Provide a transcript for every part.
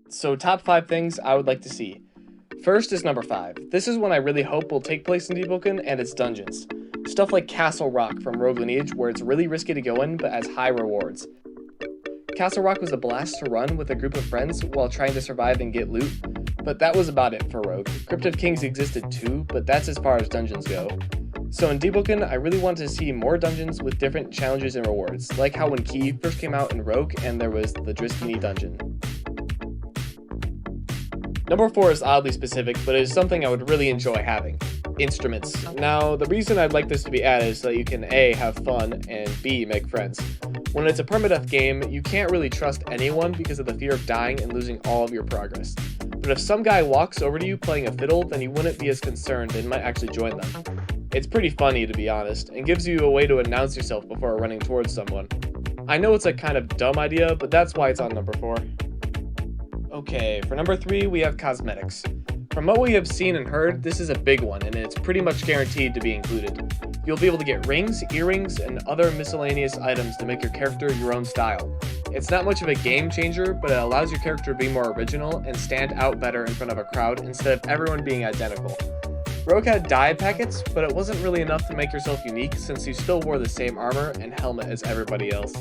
So top 5 things I would like to see. First is number 5. This is one I really hope will take place in Deepwoken, and it's dungeons. Stuff like Castle Rock from Rogue Lineage, where it's really risky to go in but has high rewards. Castle Rock was a blast to run with a group of friends while trying to survive and get loot, but that was about it for Rogue. Crypt of Kings existed too, but that's as far as dungeons go. So in Deepwoken, I really wanted to see more dungeons with different challenges and rewards, like how when Key first came out in Rogue and there was the Driskini dungeon. Number 4 is oddly specific, but it is something I would really enjoy having. Instruments. Now, the reason I'd like this to be added is so that you can A, have fun, and B, make friends. When it's a permadeath game, you can't really trust anyone because of the fear of dying and losing all of your progress. But if some guy walks over to you playing a fiddle, then you wouldn't be as concerned and might actually join them. It's pretty funny, to be honest, and gives you a way to announce yourself before running towards someone. I know it's a kind of dumb idea, but that's why it's on number 4. Okay, for number 3, we have cosmetics. From what we have seen and heard, this is a big one, and it's pretty much guaranteed to be included. You'll be able to get rings, earrings, and other miscellaneous items to make your character your own style. It's not much of a game changer, but it allows your character to be more original and stand out better in front of a crowd instead of everyone being identical. Rogue had dye packets, but it wasn't really enough to make yourself unique since you still wore the same armor and helmet as everybody else.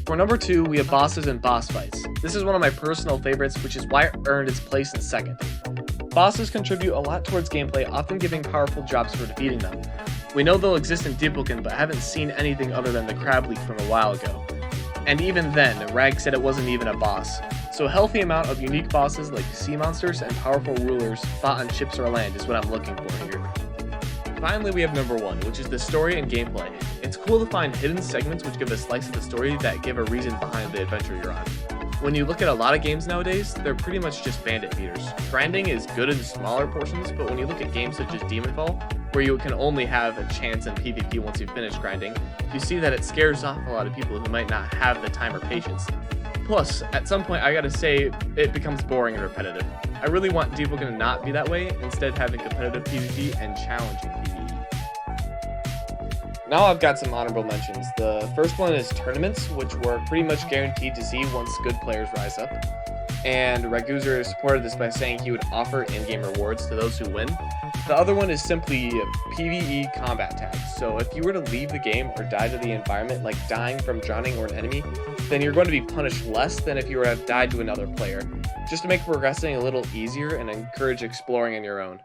For number 2, we have bosses and boss fights. This is one of my personal favorites, which is why it earned its place in second. Bosses contribute a lot towards gameplay, often giving powerful drops for defeating them. We know they'll exist in Deepwoken, but haven't seen anything other than the crab leak from a while ago. And even then, Rag said it wasn't even a boss. So a healthy amount of unique bosses like sea monsters and powerful rulers fought on ships or land is what I'm looking for here. Finally, we have number 1, which is the story and gameplay. It's cool to find hidden segments which give a slice of the story that give a reason behind the adventure you're on. When you look at a lot of games nowadays, they're pretty much just bandit beaters. Grinding is good in smaller portions, but when you look at games such as Demonfall, where you can only have a chance in PvP once you finish grinding, you see that it scares off a lot of people who might not have the time or patience. Plus, at some point I gotta say, it becomes boring and repetitive. I really want Deepwoken to not be that way, instead having competitive PvP and challenging PvE. Now I've got some honorable mentions. The first one is tournaments, which we're pretty much guaranteed to see once good players rise up. And Rouxls supported this by saying he would offer in-game rewards to those who win. The other one is simply PvE combat tags. So if you were to leave the game or die to the environment, like dying from drowning or an enemy, then you're going to be punished less than if you were to have died to another player, just to make progressing a little easier and encourage exploring on your own.